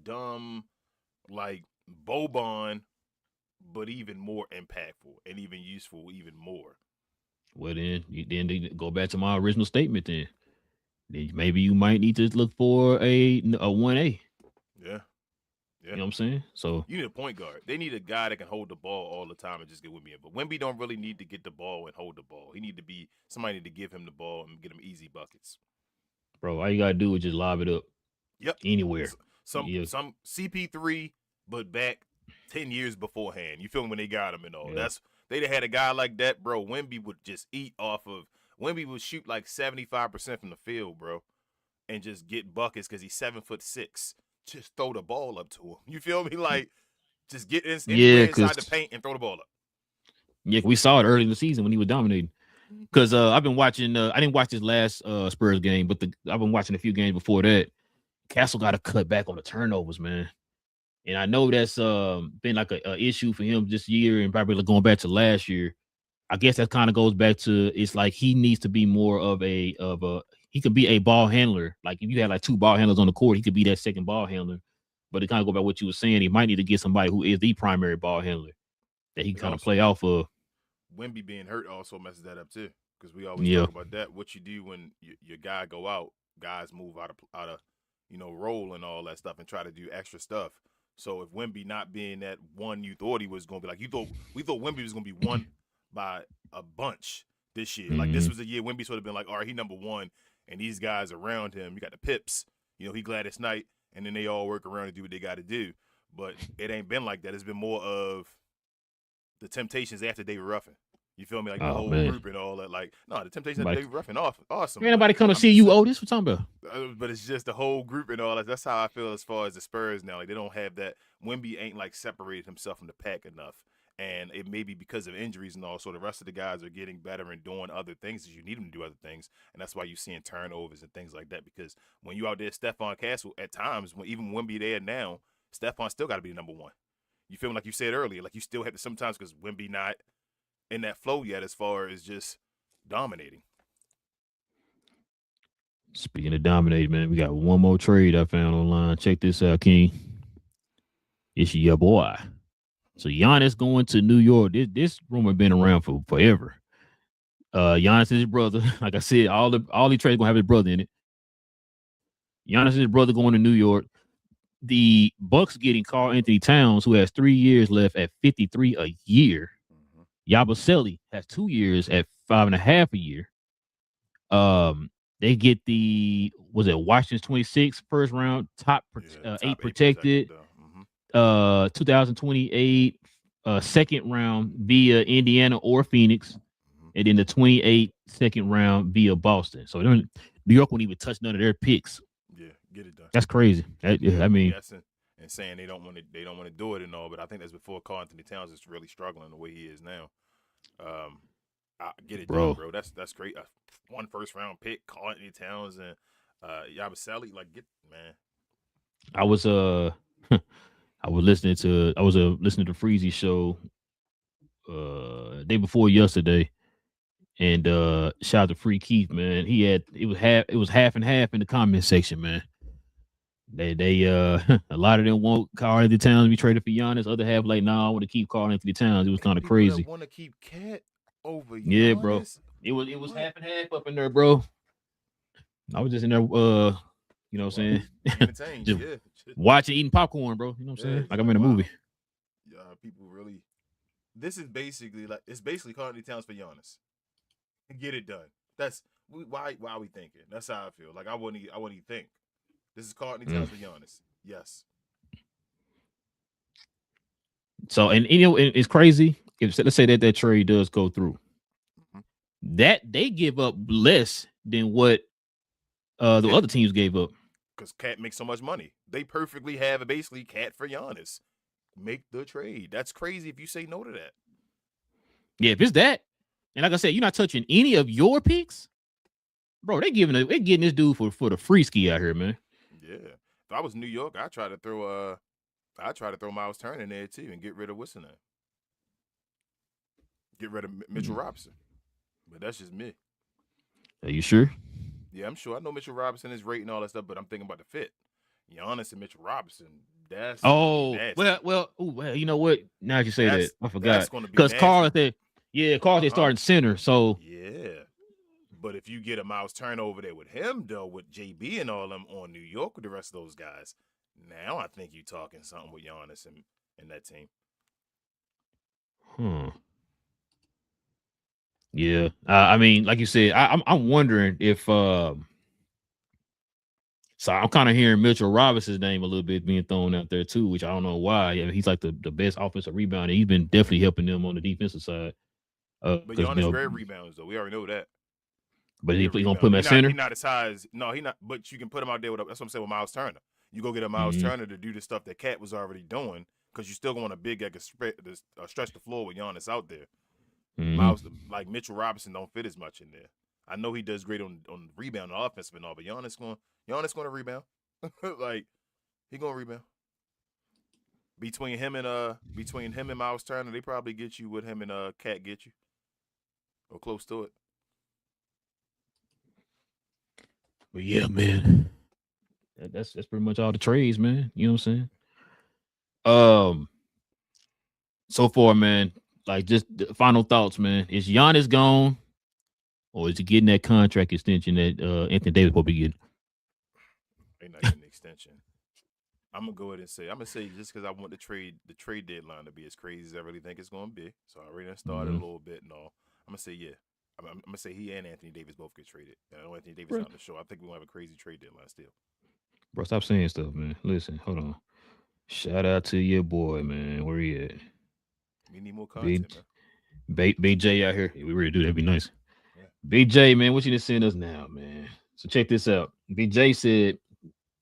dumb, like Boban, but even more impactful and even useful, even more. Well, then they go back to my original statement. Then maybe you might need to look for a 1A. Yeah. You know what I'm saying? So you need a point guard. They need a guy that can hold the ball all the time and just get Wemby in. But Wemby don't really need to get the ball and hold the ball. He need to be somebody to give him the ball and get him easy buckets. Bro, all you gotta do is just lob it up. Yep. Anywhere. Some CP3, but back 10 years beforehand. You feel me, when they got him and all. Yeah. They'd have had a guy like that, bro. Wemby would just eat off of. Wemby would shoot like 75% from the field, bro, and just get buckets because he's 7'6". Just throw the ball up to him. You feel me? Like, just get inside the paint and throw the ball up. Yeah, we saw it early in the season when he was dominating. Because I've been watching. I didn't watch this last Spurs game, but I've been watching a few games before that. Castle got to cut back on the turnovers, man. And I know that's been like a issue for him this year, and probably going back to last year. I guess that kind of goes back to, it's like he needs to be more of a he could be a ball handler. Like if you had like two ball handlers on the court, he could be that second ball handler. But it kind of go by what you were saying. He might need to get somebody who is the primary ball handler that he can kind of play off of. Wemby being hurt also messes that up too, because we always talk about that. What you do when your guy go out, guys move out of role and all that stuff and try to do extra stuff. So if Wemby not being that one you thought he was going to be, like we thought Wemby was going to be one by a bunch this year. Like this was a year Wemby sort of been like, all right, he number one, and these guys around him, you got the Pips, he Gladys Knight, and then they all work around and do what they got to do. But it ain't been like that. It's been more of the Temptations after David Ruffin. You feel me? Like the whole group and all that. Like, no, the Temptations after David Ruffin, awesome. Ain't nobody come to see you, Otis. What talking about? But it's just the whole group and all that. That's how I feel as far as the Spurs now. Like they don't have that. Wemby ain't like separated himself from the pack enough. And it may be because of injuries and all. So the rest of the guys are getting better and doing other things as you need them to do other things. And that's why you're seeing turnovers and things like that. Because when you out there, Stephon Castle, at times, even Wemby there now, Stephon still got to be number one. You feel me? Like you said earlier, like you still have to sometimes, because Wemby not in that flow yet as far as just dominating. Speaking of dominating, man, we got one more trade I found online. Check this out, King. It's your boy. So Giannis going to New York. This rumor been around for forever. Giannis is his brother. Like I said, all the trades gonna have his brother in it. Giannis is his brother going to New York. The Bucks getting Karl Anthony Towns, who has 3 years left at $53 a year. Yabusele has 2 years at $5.5 a year. They get Washington's 26 first round, top 8 protected. 2028 second round via Indiana or Phoenix. and then the 28 second round via Boston. So New York wouldn't even touch none of their picks. Yeah, get it done. That's crazy. I mean, guessing and saying they don't want to do it and all, but I think that's before Karl Anthony Towns is really struggling the way he is now. I get it done, bro. That's great. One first round pick, Karl Anthony Towns and Yabusele, like get man. I was listening to Freezy's show day before yesterday, and shout out to Free Keith, man. It was half and half in the comment section, man. They a lot of them want Karl Anthony Towns to be traded for Giannis. Other half like, nah, I want to keep Karl Anthony Towns. It was kind of crazy. Want to keep Cat over Giannis? Yeah, bro. It was half and half up in there, bro. I was just in there, you know what I'm saying? Just watching, eating popcorn, bro. You know what I'm saying? Like I'm in a movie. Yeah, people really. This is basically Karl Anthony Towns for Giannis. Get it done. That's why are we thinking? That's how I feel. Like I wouldn't even think. This is Karl Anthony Towns for Giannis. Yes. So and you know it's crazy. If let's say that trade does go through, that they give up less than what the other teams gave up. Because Cat makes so much money. They perfectly have basically Cat for Giannis. Make the trade. That's crazy if you say no to that. Yeah, if it's that, and like I said, you're not touching any of your picks, bro. They're getting this dude for the free ski out here, man. Yeah. If I was New York, I'd try to throw Miles Turner in there too and get rid of what's in there. Get rid of Mitchell Robinson. But that's just me. Are you sure? Yeah, I'm sure. I know Mitchell Robinson is great and all that stuff, but I'm thinking about the fit. Giannis and Mitchell Robinson, that's nasty. well, you know what? Now that you say that, I forgot. Because Karl starting center, so yeah. But if you get a Miles Turner over there with him, though, with JB and all them on New York with the rest of those guys, now I think you're talking something with Giannis and that team. Yeah, I mean, like you said, I'm wondering if. So I'm kind of hearing Mitchell Robinson's name a little bit being thrown out there too, which I don't know why. I mean, he's like the best offensive rebounder. He's been definitely helping them on the defensive side. But Giannis great rebounds though. We already know that. But he's gonna put him at center. He's not as high as he's not. But you can put him out there with. That's what I'm saying with Miles Turner. You go get a Miles Turner to do the stuff that Cat was already doing because you still want a big that can stretch the floor with Giannis out there. Miles, like Mitchell Robinson, don't fit as much in there. I know he does great on rebound and offensive and all, but Giannis going to rebound. Like he gonna rebound. Between him and Miles Turner, they probably get you what him and Cat get you, or close to it. But yeah, man, that's pretty much all the trades, man. You know what I'm saying? So far, man, like just the final thoughts, man. Is Giannis gone, or is he getting that contract extension that Anthony Davis will be getting? Ain't not getting an extension. I'm gonna go ahead and say just because I want the trade deadline to be as crazy as I really think it's gonna be. So I already started a little bit and all. I'm gonna say yeah. I'm gonna say he and Anthony Davis both get traded. I know Anthony Davis on the show. I think we're gonna have a crazy trade deadline still. Bro, stop saying stuff, man. Listen, hold on. Shout out to your boy, man. Where he at? We need more content, man. BJ out here. We really do. That'd be nice. Yeah. BJ, man, what you to send us now, man? So check this out. BJ said,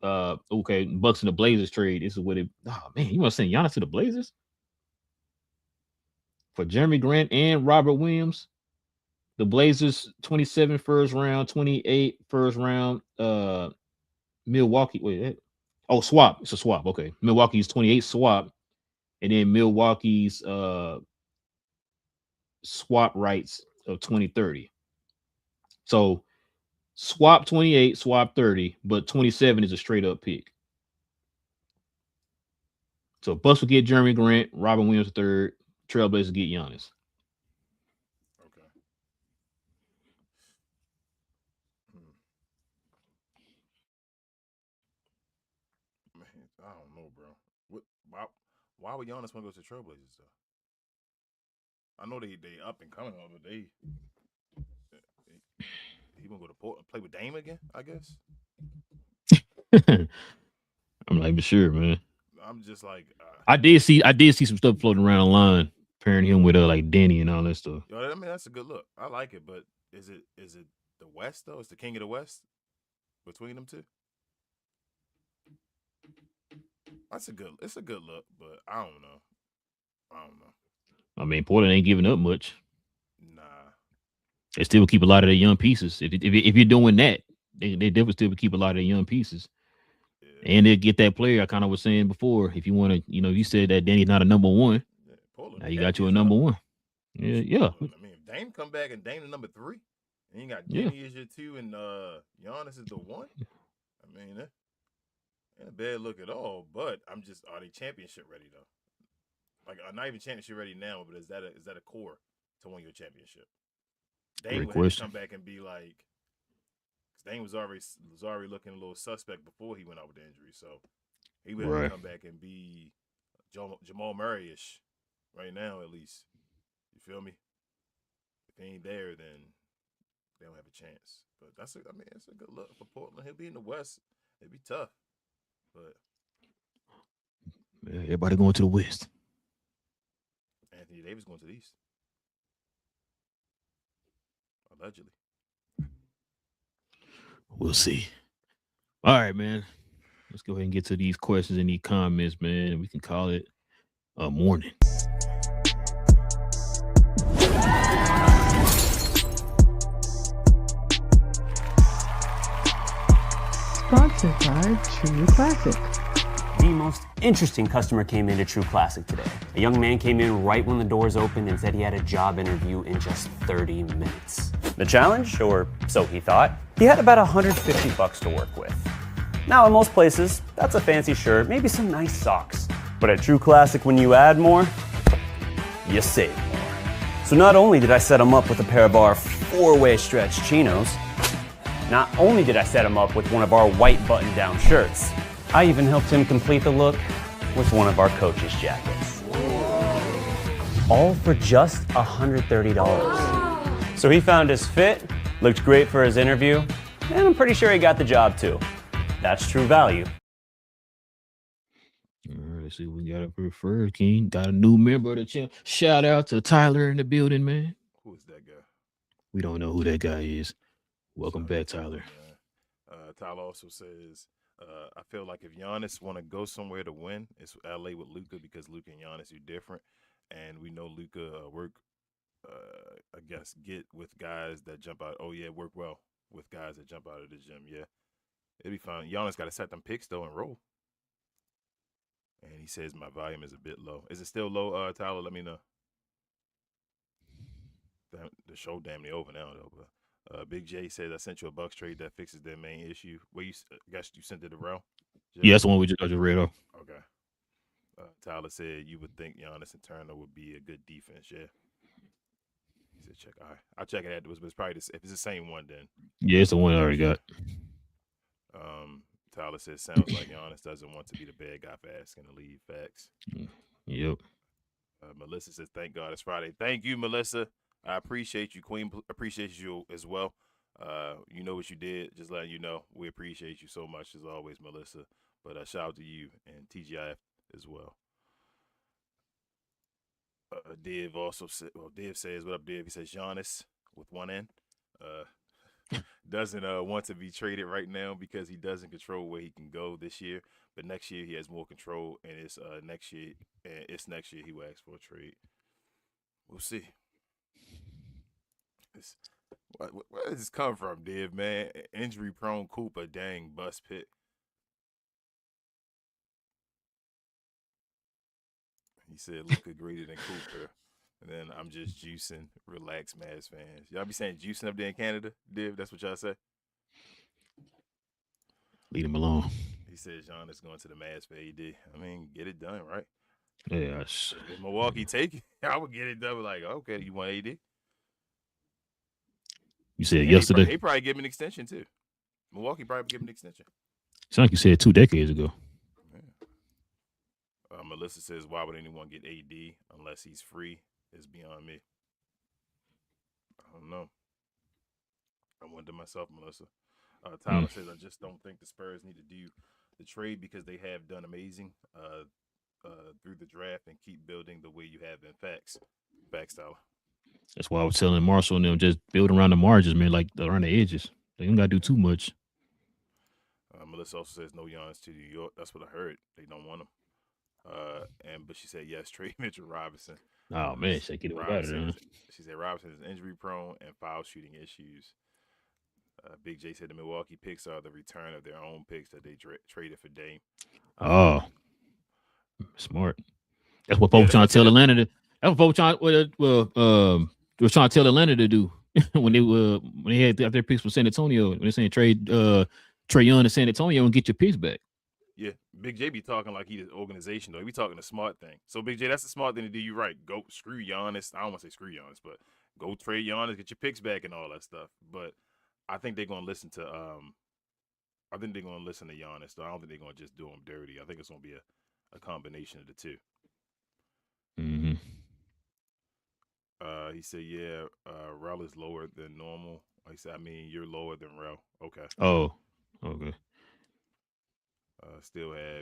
okay, Bucks and the Blazers trade. This is what it. Oh man, you want to send Giannis to the Blazers for Jeremy Grant and Robert Williams? The Blazers 27 first round, 28 first round. Milwaukee. Wait, swap. It's a swap. Okay, Milwaukee's 28 swap, and then Milwaukee's swap rights of 2030. So swap 28, swap 30, but 27 is a straight up pick. So Bucks will get Jeremy Grant, Robin Williams third, Trailblazers get Giannis. Okay. Man, I don't know, bro. Why would Giannis want to go to Trailblazers though? I know they up and coming, but he gonna go to Portland, play with Dame again, I guess. I'm not even sure, man. I'm just like I did see some stuff floating around online pairing him with like Danny and all that stuff. Yo, I mean, that's a good look. I like it, but is it the West though? Is the King of the West between them two? It's a good look, but I don't know. I mean, Portland ain't giving up much. Nah. They still keep a lot of their young pieces. If you're doing that, they definitely still keep a lot of their young pieces. Yeah. And they get that player I kind of was saying before. If you want to, you said that Danny's not a number one. Yeah, Portland, now you got you a number one. Yeah. I mean, if Dame come back and Dame the number 3, and you got Danny as your 2 and Giannis is the 1. I mean, ain't a bad look at all. But are they championship ready though? Like, not even championship ready now, but is that a core to win your championship? Dame would have to come back and be like, Dame was already looking a little suspect before he went out with the injury, so he would have to come back and be Jamal Murray-ish right now, at least. You feel me? If he ain't there, then they don't have a chance. But it's a good look for Portland. He'll be in the West. It'd be tough, but everybody going to the West. Anthony Davis going to the East. Allegedly. We'll see. All right, man. Let's go ahead and get to these questions and these comments, man. We can call it a morning. Sponsored by True Classic. The most interesting customer came into True Classic today. A young man came in right when the doors opened and said he had a job interview in just 30 minutes. The challenge, or so he thought, he had about $150 to work with. Now, in most places, that's a fancy shirt, maybe some nice socks. But at True Classic, when you add more, you save more. So not only did I set him up with a pair of our 4-way stretch chinos, not only did I set him up with one of our white button-down shirts, I even helped him complete the look with one of our coach's jackets. All for just $130. So he found his fit, looked great for his interview, and I'm pretty sure he got the job too. That's true value. All right, let's see what we got up here first, King. Got a new member of the channel. Shout out to Tyler in the building, man. Who is that guy? We don't know who that guy is. Welcome back, Tyler. Tyler also says, I feel like if Giannis want to go somewhere to win, it's LA with Luka because Luka and Giannis are different. And we know Luka get with guys that jump out. Oh, yeah, work well with guys that jump out of the gym. Yeah, it'd be fine. Giannis got to set them picks, though, and roll. And he says my volume is a bit low. Is it still low, Tyler? Let me know. The show damn near over now, though. But Big J says, I sent you a Bucks trade that fixes their main issue. Where I guess you sent it to Relle? Yeah, that's the one we just read off. Okay. Tyler said you would think Giannis and Turner would be a good defense. Yeah. He said, check. All right. I'll check it afterwards, but it's probably if it's the same one, then. Yeah, it's the one I already got. Tyler says, sounds like Giannis doesn't want to be the bad guy for asking to leave. Facts. Yep. Melissa says, thank God it's Friday. Thank you, Melissa. I appreciate you, Queen. Appreciate you as well. You know what you did. Just letting you know. We appreciate you so much as always, Melissa. But shout out to you and TGIF as well. Div also said, Div says, what up, Div? He says, Giannis with one N doesn't want to be traded right now because he doesn't control where he can go this year. But next year he has more control, and it's next year he will ask for a trade. We'll see. Where does this come from, Div, man? Injury-prone Cooper, dang, bust pit. He said, Luka greater than Cooper. And then I'm just juicing. Relax, Mavs fans. Y'all be saying juicing up there in Canada, Div? That's what y'all say? Leave him alone. He says Giannis going to the Mavs for AD. I mean, get it done, right? Yes. If Milwaukee take it, I would get it done. Like, okay, you want AD? You said yesterday? He probably give him an extension, too. Milwaukee probably give him an extension. Sound like you said 2 decades ago. Yeah. Melissa says, why would anyone get AD unless he's free? It's beyond me. I don't know. I wonder myself, Melissa. Tyler says, I just don't think the Spurs need to do the trade because they have done amazing. through the draft and keep building the way you have been. Facts, Tyler. That's why I was telling Marshall and them just build around the margins, man, like around the edges. They don't gotta do too much. Melissa also says no Giannis to New York. That's what I heard. They don't want him. But she said yes, trade Mitchell Robinson. Oh man, shake it about it. Huh? She said Robinson is injury prone and foul shooting issues. Big J said the Milwaukee picks are the return of their own picks that they traded for Dame. Oh, smart. That's what folks trying to tell Atlanta to. That's what folks trying. Was trying to tell Atlanta to do when they had their picks for San Antonio. When they're saying trade Trae Young to San Antonio and get your picks back. Yeah, Big J be talking like he's an organization though. He be talking a smart thing. So Big J, that's the smart thing to do. You right. Go screw Giannis. I don't want to say screw Giannis, but go trade Giannis, get your picks back and all that stuff. But I think they're gonna listen to Giannis. Though I don't think they're gonna just do him dirty. I think it's gonna be a combination of the two. Mm-hmm. He said, yeah, Rel is lower than normal. He said, I mean, you're lower than Rel. Okay. Oh, okay.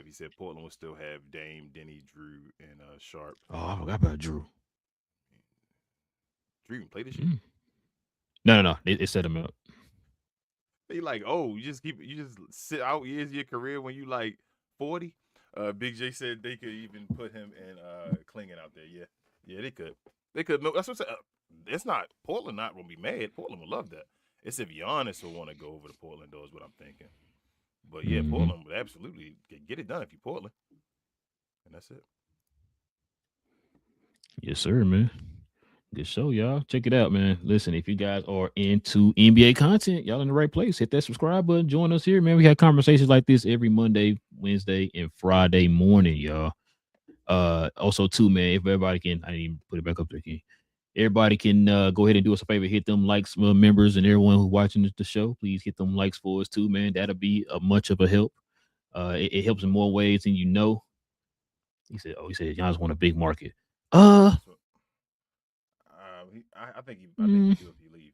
He said Portland will still have Dame, Denny, Drew, and Sharp. Oh, I forgot about Drew. Drew even played this year? No. It set him up. They like, you just sit out years of your career when you like 40. Big J said they could even put him in Klingen out there. Yeah, they could. They could. No, that's what I'm saying. It's not Portland. Not gonna be mad. Portland would love that. It's if Giannis will want to go over to Portland, though, is what I'm thinking. But yeah, Portland would absolutely get it done if you Portland, and that's it. Yes, sir, man. Good show, y'all. Check it out, man. Listen, if you guys are into NBA content, y'all in the right place. Hit that subscribe button. Join us here, man. We have conversations like this every Monday, Wednesday, and Friday morning, y'all. Also, too, man, if everybody can, I didn't even put it back up there again. Everybody can go ahead and do us a favor, hit them likes, members, and everyone who's watching the show. Please hit them likes for us too, man. That'll be much of a help. It helps in more ways than you know. He said Giannis want a big market. I think he do if he leave.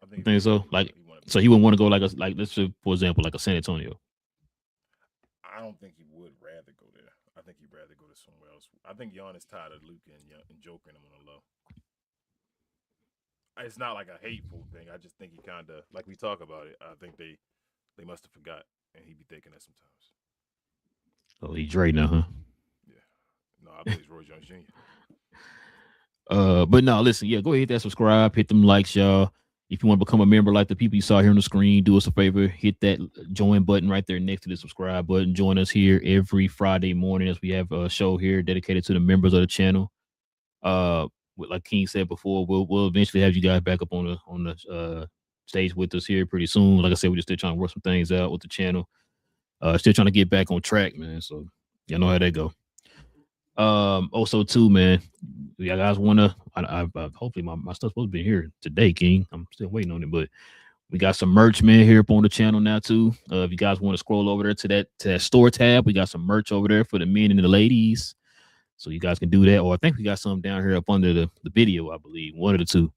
I think so. Like, so he wouldn't want to go let's say, for example, like a San Antonio. I don't think he would rather go there. I think he'd rather go to somewhere else. I think Giannis tired of Luka and joking him on the low. It's not like a hateful thing. I just think he kind of, like we talk about it, I think they must have forgot, and he be thinking that sometimes. Oh, he Dre now, huh? Yeah. No, I believe it's Roy Jones Jr. But no, listen, yeah, go ahead, hit that subscribe, hit them likes, y'all. If you want to become a member like the people you saw here on the screen, do us a favor, hit that join button right there next to the subscribe button. Join us here every Friday morning as we have a show here dedicated to the members of the channel. Like King said before, we'll eventually have you guys back up on the stage with us here pretty soon. Like I said, we're just still trying to work some things out with the channel. Still trying to get back on track, man. So y'all know how that go. Also too, man, you guys want to, hopefully my stuff's supposed to be here today, King. I'm still waiting on it, but we got some merch, man, here up on the channel now too. If you guys want to scroll over there to that store tab, we got some merch over there for the men and the ladies. So you guys can do that. Or I think we got some down here up under the video, I believe. One of the two.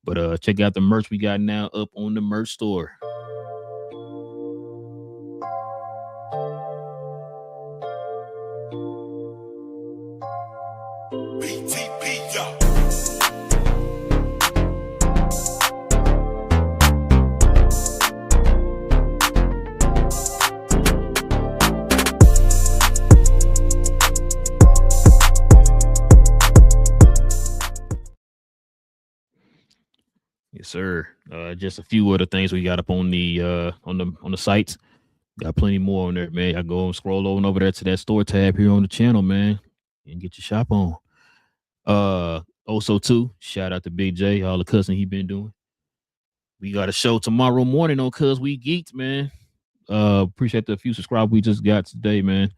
But check out the merch we got now up on the merch store. Yes, sir. Just a few other things we got up on the sites. Got plenty more on there, man. I go and scroll on over there to that store tab here on the channel, man, and get your shop on. Also too, shout out to Big J, all the cussing he been doing. We got a show tomorrow morning on Cuz We Geeked, man. Appreciate the few subscribers we just got today, man.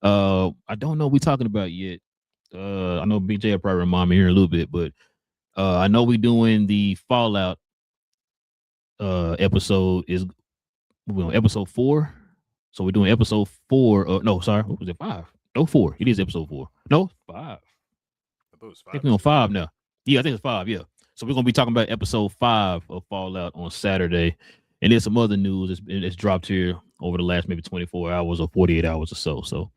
I don't know what we talking about yet. I know Big J will probably remind me here in a little bit, but I know we doing the Fallout episode we're on episode 4. So we're doing episode 4. No, sorry, what was it? 5? No, 4. It is episode 4. No, 5. I thought it was 5. I think we're on 5 now. Yeah, I think it's 5. Yeah. So we're gonna be talking about episode 5 of Fallout on Saturday, and there's some other news that's dropped here over the last maybe 24 hours or 48 hours or so. So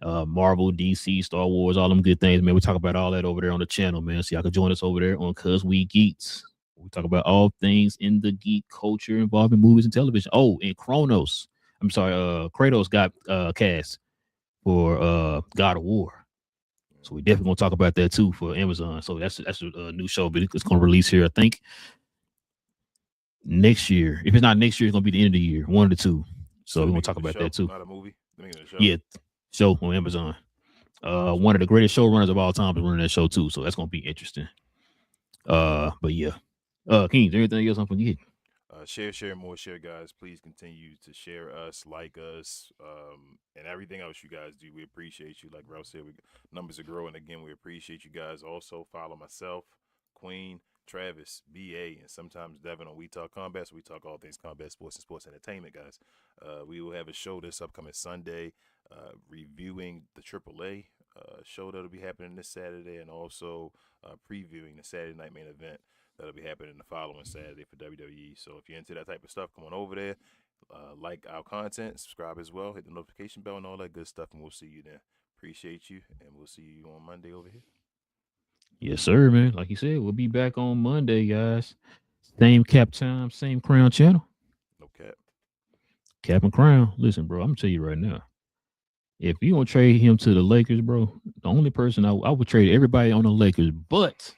Marvel, DC, Star Wars, all them good things, man. We talk about all that over there on the channel, man. So y'all can join us over there on Cuz We Geeks. We talk about all things in the geek culture involving movies and television. Oh, and Kratos got cast for God of War. So we definitely gonna talk about that too for Amazon. So that's a new show, but it's gonna release here, I think, next year. If it's not next year, it's gonna be the end of the year, one of the two. So we're gonna talk about that too. Not a movie. Show. Yeah, show on Amazon. One of the greatest showrunners of all time is running that show too, so that's gonna be interesting. But yeah, King, is there anything else I'm forgetting? Share more, guys. Please continue to share us, like us, and everything else you guys do. We appreciate you. Like Ralph said, numbers are growing again. We appreciate you guys. Also, follow myself, Queen, Travis, BA, and sometimes Devin on We Talk Combat. So we talk all things combat sports and sports entertainment, guys. We will have a show this upcoming Sunday, reviewing the AAA show that'll be happening this Saturday, and also previewing the Saturday night main event that'll be happening the following Saturday for WWE. So if you're into that type of stuff, come on over there. Like our content, subscribe as well, hit the notification bell and all that good stuff, and we'll see you then. Appreciate you, and we'll see you on Monday over here. Yes, sir, man. Like you said, we'll be back on Monday, guys. Same cap time, same crown channel. No cap. Cap and crown. Listen, bro, I'm gonna tell you right now. If you gonna trade him to the Lakers, bro, the only person I would trade everybody on the Lakers, but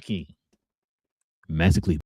King, Master Cleveland.